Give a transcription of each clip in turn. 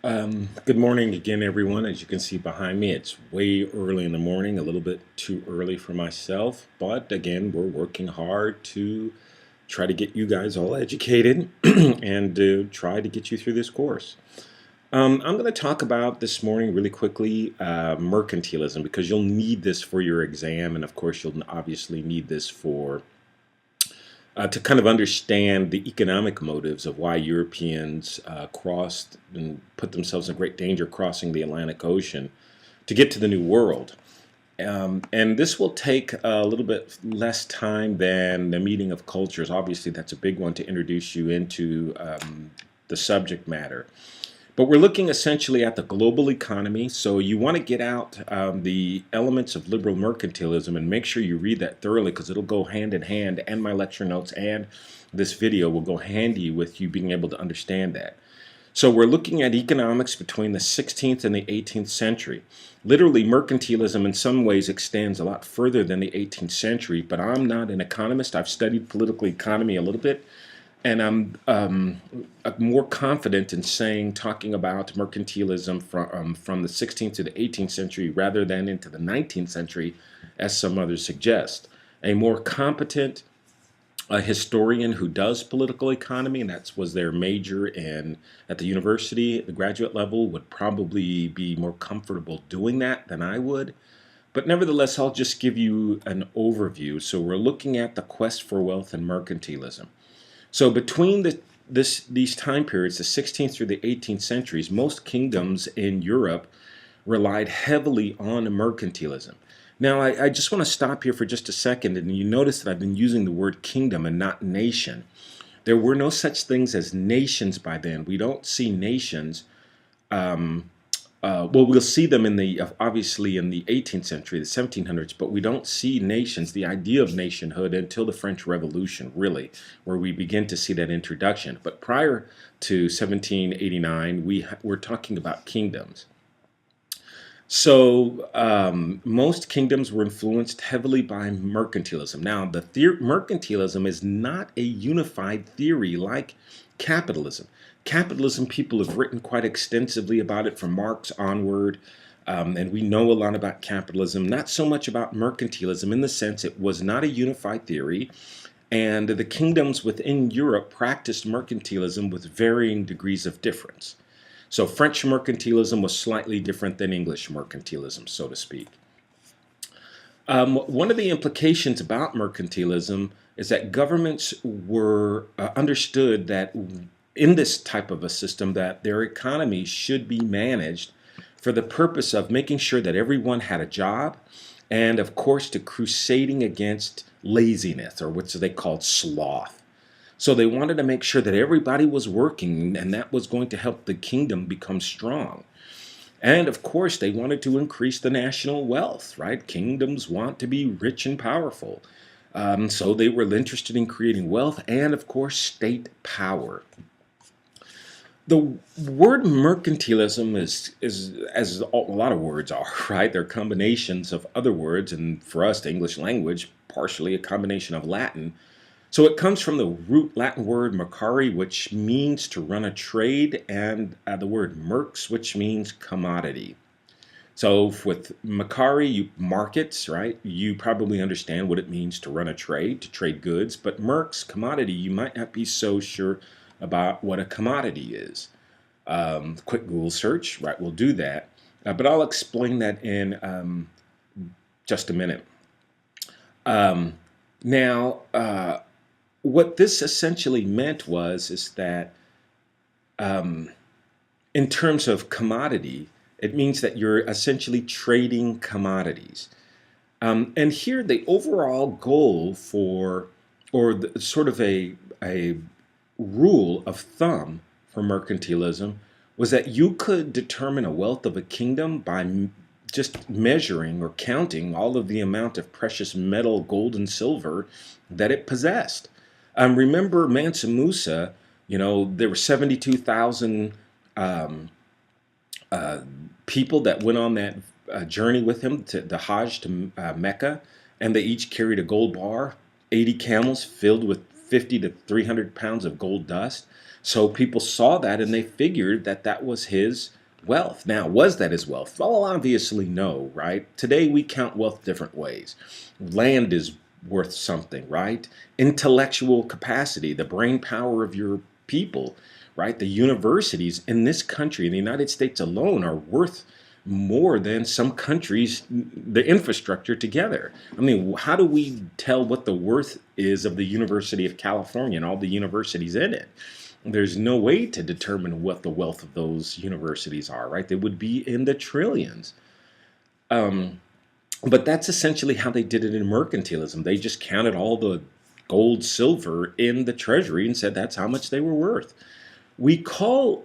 Good morning again, everyone. As you can see behind me, it's way early in the morning, a little bit too early for myself. But again, we're working hard to try to get you guys all educated and to try to get you through this course. I'm going to talk about this morning really quickly mercantilism because you'll need this for your exam, and of course, you'll obviously need this for to kind of understand the economic motives of why Europeans crossed and put themselves in great danger crossing the Atlantic Ocean to get to the New World. And this will take a little bit less time than the meeting of cultures. Obviously, that's a big one to introduce you into the subject matter. But we're looking essentially at the global economy. So you want to get out the elements of liberal mercantilism and make sure you read that thoroughly because it'll go hand in hand, and my lecture notes and this video will go handy with you being able to understand that. So we're looking at economics between the 16th and the 18th century. Literally, mercantilism in some ways extends a lot further than the 18th century, but I'm not an economist. I've studied political economy a little bit, and I'm more confident in talking about mercantilism from the 16th to the 18th century rather than into the 19th century, as some others suggest. A more competent historian who does political economy, and that was their major at the university, at the graduate level, would probably be more comfortable doing that than I would. But nevertheless, I'll just give you an overview. So we're looking at the quest for wealth and mercantilism. So between these time periods, the 16th through the 18th centuries, most kingdoms in Europe relied heavily on mercantilism. Now, I just want to stop here for just a second, and you notice that I've been using the word kingdom and not nation. There were no such things as nations by then. We don't see nations. Well, we'll see them obviously in the 18th century, the 1700s, but we don't see nations, the idea of nationhood, until the French Revolution, really, where we begin to see that introduction. But prior to 1789, we're talking about kingdoms. So most kingdoms were influenced heavily by mercantilism. Now, mercantilism is not a unified theory like capitalism. Capitalism, people have written quite extensively about it from Marx onward, and we know a lot about capitalism, not so much about mercantilism in the sense it was not a unified theory, and the kingdoms within Europe practiced mercantilism with varying degrees of difference. So French mercantilism was slightly different than English mercantilism, so to speak. One of the implications about mercantilism is that governments were understood that in this type of a system that their economy should be managed for the purpose of making sure that everyone had a job and, of course, to crusading against laziness, or what they called sloth. So they wanted to make sure that everybody was working, and that was going to help the kingdom become strong. And of course, they wanted to increase the national wealth, right? Kingdoms want to be rich and powerful. So they were interested in creating wealth and, of course, state power. The word mercantilism is as a lot of words are, right? They're combinations of other words, and for us, the English language, partially a combination of Latin. So it comes from the root Latin word mercari, which means to run a trade, and the word merx, which means commodity. So with mercari, markets, right? You probably understand what it means to run a trade, to trade goods. But merx, commodity, you might not be so sure about what a commodity is. Quick Google search, right? We'll do that. But I'll explain that in just a minute. Now, what this essentially meant is that in terms of commodity, it means that you're essentially trading commodities. And here, the overall goal sort of a rule of thumb for mercantilism was that you could determine a wealth of a kingdom by just measuring or counting all of the amount of precious metal, gold and silver that it possessed. Remember Mansa Musa, there were 72,000 people that went on that journey with him to the Hajj to Mecca, and they each carried a gold bar, 80 camels filled with 50 to 300 pounds of gold dust. So people saw that and they figured that that was his wealth. Now, was that his wealth? Well, obviously, no, right? Today we count wealth different ways. Land is worth something, right? Intellectual capacity, the brain power of your people, right? The universities in this country, in the United States alone, are worth more than some countries, the infrastructure together. I mean, how do we tell what the worth is of the University of California and all the universities in it? There's no way to determine what the wealth of those universities are, right? They would be in the trillions. Um, but that's essentially how they did it in mercantilism. They just counted all the gold, silver in the treasury and said that's how much they were worth. We call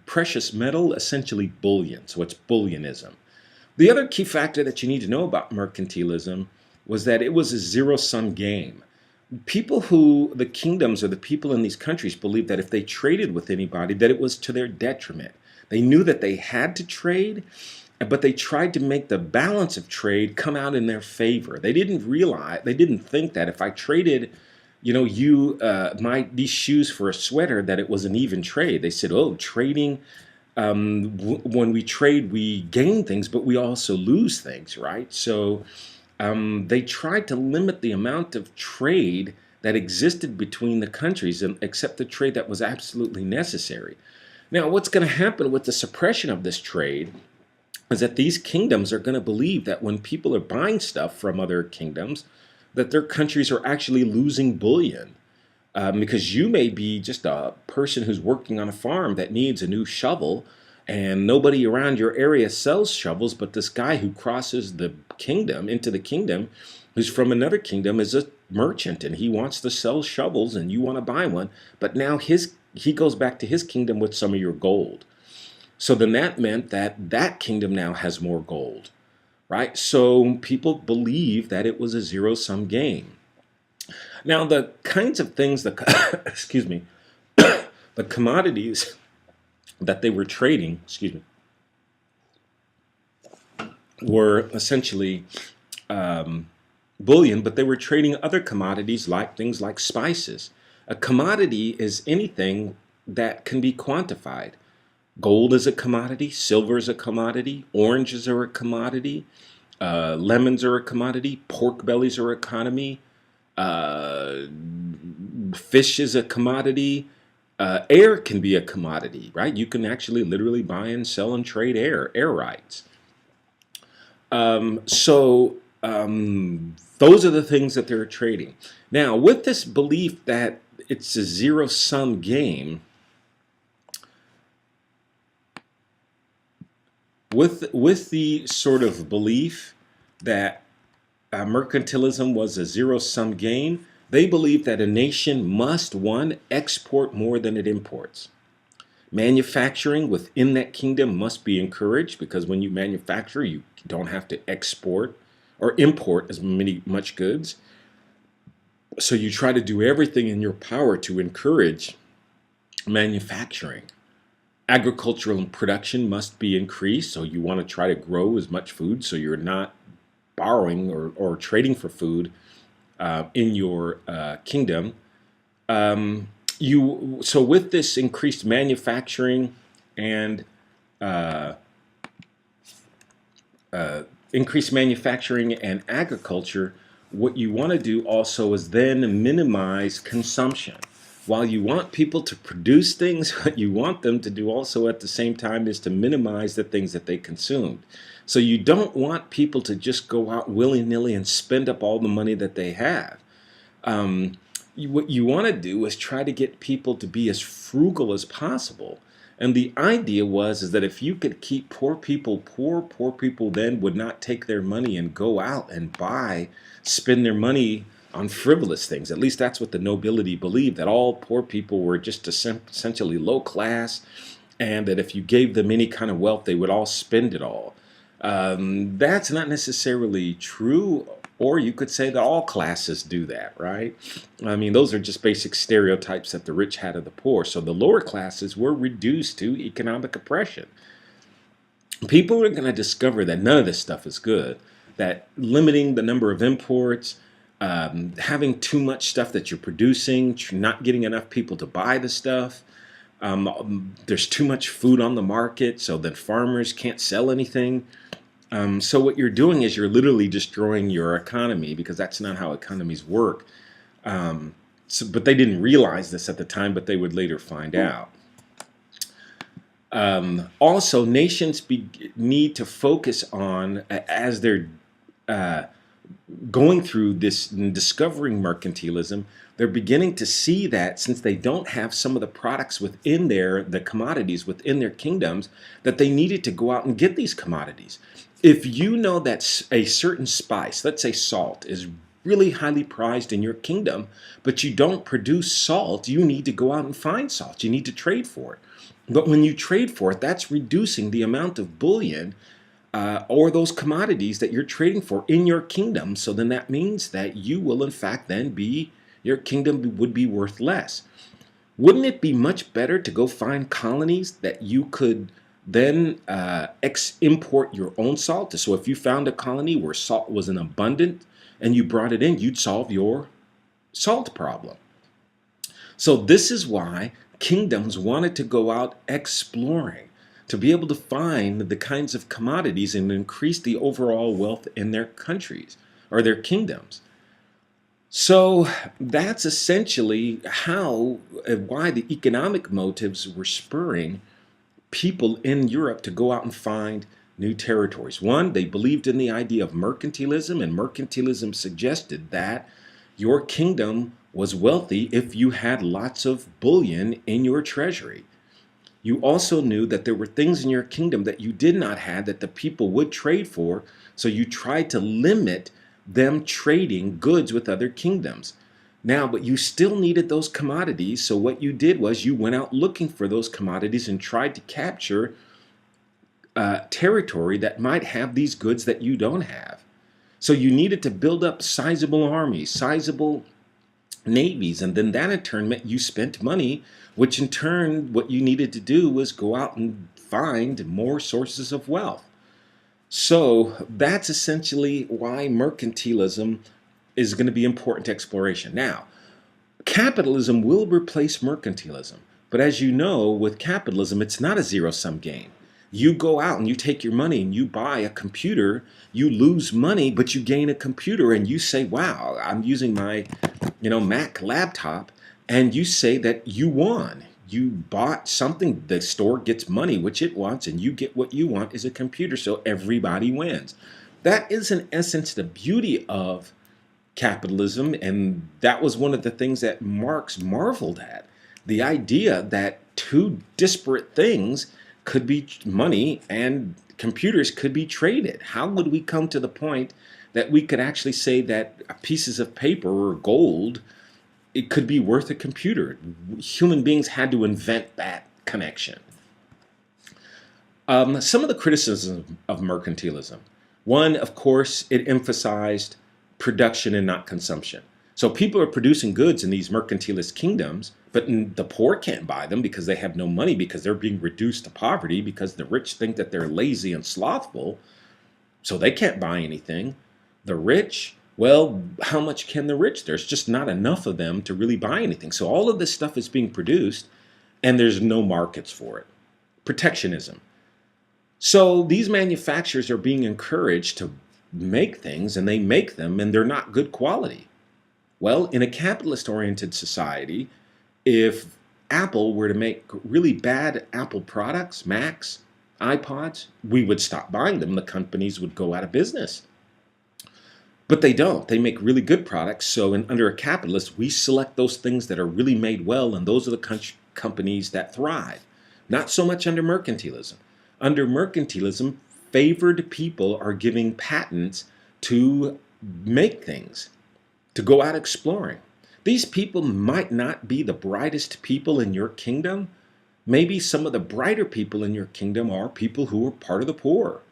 precious metal essentially bullion, so it's bullionism. The other key factor that you need to know about mercantilism was that it was a zero-sum game. People who, the kingdoms or the people in these countries believed that if they traded with anybody, that it was to their detriment. They knew that they had to trade, but they tried to make the balance of trade come out in their favor. They didn't realize, they didn't think that if I traded, these shoes for a sweater, that it was an even trade. They said, oh, trading, when we trade, we gain things, but we also lose things, right? So they tried to limit the amount of trade that existed between the countries, and except the trade that was absolutely necessary. Now, what's going to happen with the suppression of this trade is that these kingdoms are going to believe that when people are buying stuff from other kingdoms, that their countries are actually losing bullion. Because you may be just a person who's working on a farm that needs a new shovel, and nobody around your area sells shovels, but this guy who crosses the kingdom into the kingdom, who's from another kingdom, is a merchant and he wants to sell shovels and you want to buy one, but now he goes back to his kingdom with some of your gold. So then that meant that that kingdom now has more gold, right? So people believe that it was a zero-sum game. Now, the kinds of things that, excuse me, the commodities that they were trading, were essentially bullion, but they were trading other commodities like things like spices. A commodity is anything that can be quantified. Gold is a commodity, silver is a commodity, oranges are a commodity, lemons are a commodity, pork bellies are a commodity, fish is a commodity, air can be a commodity, right? You can actually literally buy and sell and trade air rights. Those are the things that they're trading. Now, with this belief that it's a zero-sum game, with the sort of belief that mercantilism was a zero-sum game, they believe that a nation must, one, export more than it imports. Manufacturing within that kingdom must be encouraged, because when you manufacture, you don't have to export or import as much goods. So you try to do everything in your power to encourage manufacturing. Agricultural production must be increased, so you want to try to grow as much food so you're not borrowing or trading for food in your kingdom. So with this increased manufacturing and agriculture, what you want to do also is then minimize consumption. While you want people to produce things, what you want them to do also at the same time is to minimize the things that they consumed. So you don't want people to just go out willy-nilly and spend up all the money that they have. What you want to do is try to get people to be as frugal as possible. And the idea is that if you could keep poor people people then would not take their money and go out and spend their money on frivolous things. At least that's what the nobility believed, that all poor people were just essentially low class, and that if you gave them any kind of wealth, they would all spend it all. That's not necessarily true, or you could say that all classes do that, right? I mean, those are just basic stereotypes that the rich had of the poor. So the lower classes were reduced to economic oppression. People are going to discover that none of this stuff is good, that limiting the number of imports, having too much stuff that you're producing, not getting enough people to buy the stuff. There's too much food on the market, so that farmers can't sell anything. So what you're doing is you're literally destroying your economy, because that's not how economies work. But they didn't realize this at the time, but they would later find out. Also, nations need to focus on, as they're going through this and discovering mercantilism, they're beginning to see that since they don't have some of the products within the commodities within their kingdoms, that they needed to go out and get these commodities. If you know that a certain spice, let's say salt, is really highly prized in your kingdom, but you don't produce salt, you need to go out and find salt. You need to trade for it. But when you trade for it, that's reducing the amount of bullion or those commodities that you're trading for in your kingdom. So then that means that you will in fact then your kingdom would be worth less. Wouldn't it be much better to go find colonies that you could then import your own salt? So if you found a colony where salt was in abundant and you brought it in, you'd solve your salt problem. So this is why kingdoms wanted to go out exploring, to be able to find the kinds of commodities and increase the overall wealth in their countries or their kingdoms. So that's essentially why the economic motives were spurring people in Europe to go out and find new territories. One, they believed in the idea of mercantilism, and mercantilism suggested that your kingdom was wealthy if you had lots of bullion in your treasury. You also knew that there were things in your kingdom that you did not have that the people would trade for, so you tried to limit them trading goods with other kingdoms. Now, but you still needed those commodities, so what you did was you went out looking for those commodities and tried to capture territory that might have these goods that you don't have. So you needed to build up sizable armies, sizable navies, and then that in turn meant you spent money, which in turn what you needed to do was go out and find more sources of wealth. So that's essentially why mercantilism is going to be important to exploration. Now, capitalism will replace mercantilism, but as you know, with capitalism, it's not a zero-sum game. You go out and you take your money and you buy a computer, you lose money, but you gain a computer, and you say, wow, I'm using my Mac laptop, and you say that you won. You bought something, the store gets money, which it wants, and you get what you want is a computer, so everybody wins. That is in essence the beauty of capitalism, and that was one of the things that Marx marveled at. The idea that two disparate things could be, money and computers could be traded. How would we come to the point that we could actually say that pieces of paper or gold, it could be worth a computer? Human beings had to invent that connection. Some of the criticisms of mercantilism. One, of course, it emphasized production and not consumption. So people are producing goods in these mercantilist kingdoms, but the poor can't buy them because they have no money, because they're being reduced to poverty, because the rich think that they're lazy and slothful, so they can't buy anything. The rich, well, how much can the rich? There's just not enough of them to really buy anything. So all of this stuff is being produced, and there's no markets for it. Protectionism. So these manufacturers are being encouraged to make things, and they make them, and they're not good quality. Well, in a capitalist-oriented society, if Apple were to make really bad Apple products, Macs, iPods, we would stop buying them. The companies would go out of business. But they don't. They make really good products. So under a capitalist, we select those things that are really made well, and those are the companies that thrive. Not so much under mercantilism. Under mercantilism, favored people are giving patents to make things, to go out exploring. These people might not be the brightest people in your kingdom. Maybe some of the brighter people in your kingdom are people who are part of the poor.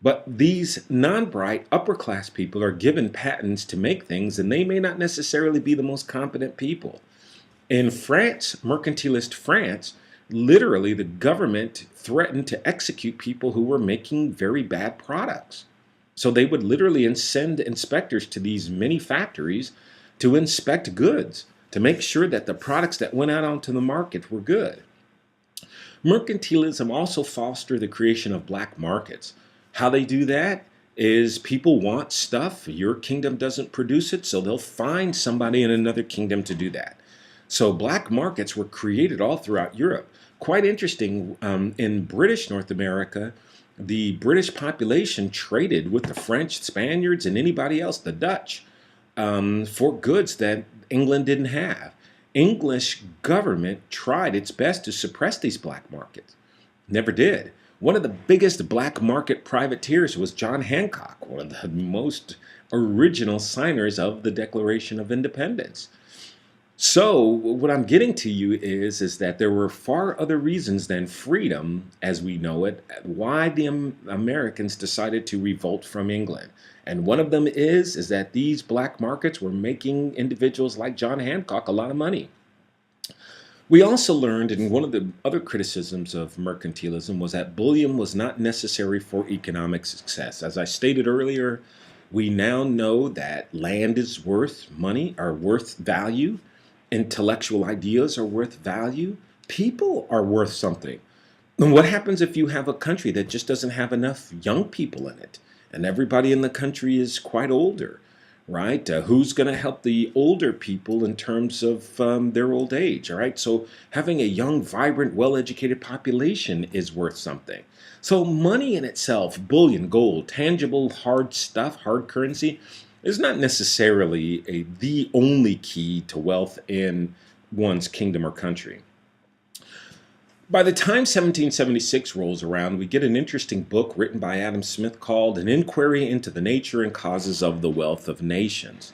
But these non-bright upper-class people are given patents to make things, and they may not necessarily be the most competent people. In France, mercantilist France, literally the government threatened to execute people who were making very bad products. So they would literally send inspectors to these many factories to inspect goods, to make sure that the products that went out onto the market were good. Mercantilism also fostered the creation of black markets. How they do that is people want stuff, your kingdom doesn't produce it, so they'll find somebody in another kingdom to do that. So black markets were created all throughout Europe. Quite interesting, in British North America, the British population traded with the French, Spaniards, and anybody else, the Dutch, for goods that England didn't have. English government tried its best to suppress these black markets. Never did. One of the biggest black market privateers was John Hancock, one of the most original signers of the Declaration of Independence. So what I'm getting to you is that there were far other reasons than freedom, as we know it, why the Americans decided to revolt from England. And one of them is that these black markets were making individuals like John Hancock a lot of money. We also learned, and one of the other criticisms of mercantilism was that bullion was not necessary for economic success. As I stated earlier, we now know that land is worth money, or worth value. Intellectual ideas are worth value. People are worth something. And what happens if you have a country that just doesn't have enough young people in it, and everybody in the country is quite older, right? Who's going to help the older people in terms of their old age, all right? So having a young, vibrant, well-educated population is worth something. So money in itself, bullion, gold, tangible, hard stuff, hard currency, is not necessarily the only key to wealth in one's kingdom or country. By the time 1776 rolls around, we get an interesting book written by Adam Smith called An Inquiry into the Nature and Causes of the Wealth of Nations.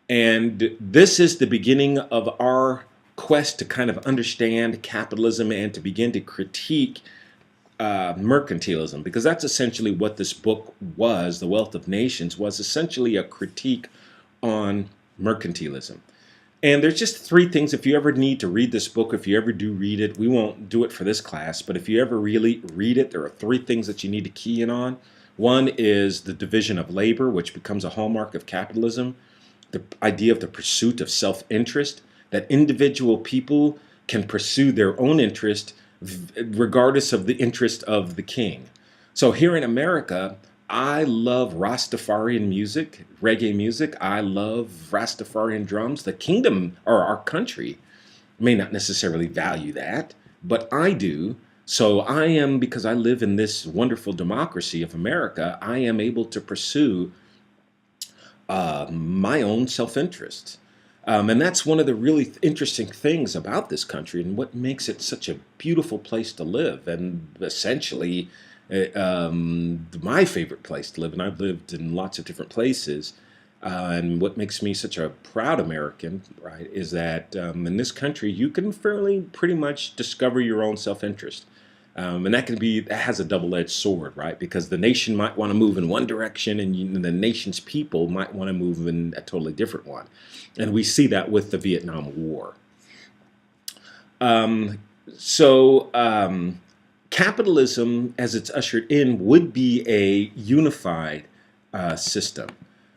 And this is the beginning of our quest to kind of understand capitalism and to begin to critique mercantilism, because that's essentially what this book was. The Wealth of Nations was essentially a critique on mercantilism. And there's just three things. If you ever need to read this book, if you ever do read it, we won't do it for this class, but if you ever really read it, there are three things that you need to key in on. One is the division of labor, which becomes a hallmark of capitalism. The idea of the pursuit of self-interest, that individual people can pursue their own interest regardless of the interest of the king. So here in America, I love Rastafarian music, reggae music. I love Rastafarian drums. The kingdom, or our country, may not necessarily value that, but I do. So I am, because I live in this wonderful democracy of America, I am able to pursue my own self-interest. And that's one of the really interesting things about this country and what makes it such a beautiful place to live, and essentially my favorite place to live. And I've lived in lots of different places. And what makes me such a proud American, right, is that in this country you can fairly pretty much discover your own self-interest. And that has a double-edged sword, right? Because the nation might want to move in one direction, and the nation's people might want to move in a totally different one. And we see that with the Vietnam War. Capitalism, as it's ushered in, would be a unified system.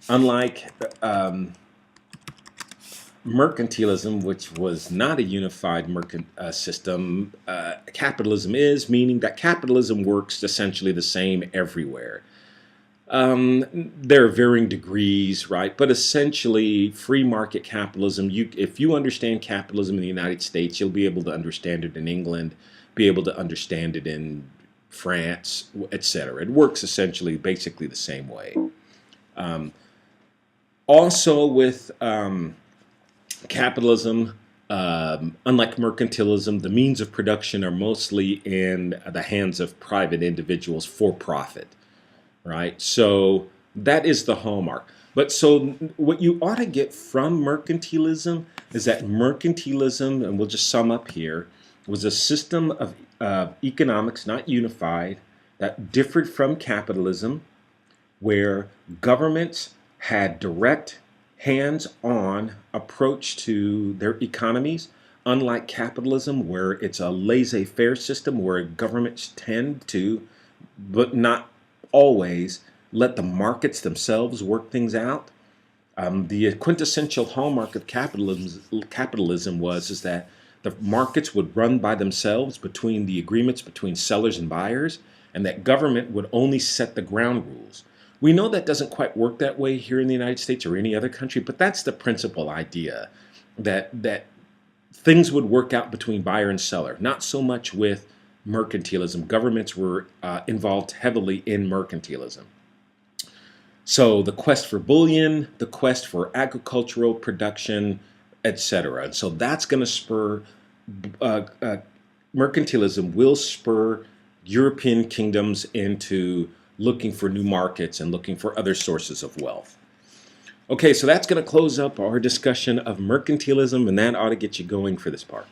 Unlike mercantilism, which was not a unified system, capitalism is, meaning that capitalism works essentially the same everywhere. There are varying degrees, right? But essentially, free market capitalism, if you understand capitalism in the United States, you'll be able to understand it in England, be able to understand it in France, etc. It works essentially basically the same way. Also with capitalism, unlike mercantilism, the means of production are mostly in the hands of private individuals for profit, right? So that is the hallmark. But so what you ought to get from mercantilism is that mercantilism, and we'll just sum up here, was a system of economics, not unified, that differed from capitalism, where governments had direct hands-on approach to their economies, unlike capitalism, where it's a laissez-faire system where governments tend to, but not always, let the markets themselves work things out. The quintessential hallmark of capitalism was is that the markets would run by themselves between the agreements between sellers and buyers, and that government would only set the ground rules. We know that doesn't quite work that way here in the United States or any other country, but that's the principal idea, that things would work out between buyer and seller, not so much with mercantilism. Governments were involved heavily in mercantilism. So the quest for bullion, the quest for agricultural production, etc. And so that's going to spur, mercantilism will spur European kingdoms into looking for new markets and looking for other sources of wealth. Okay, so that's going to close up our discussion of mercantilism, and that ought to get you going for this part.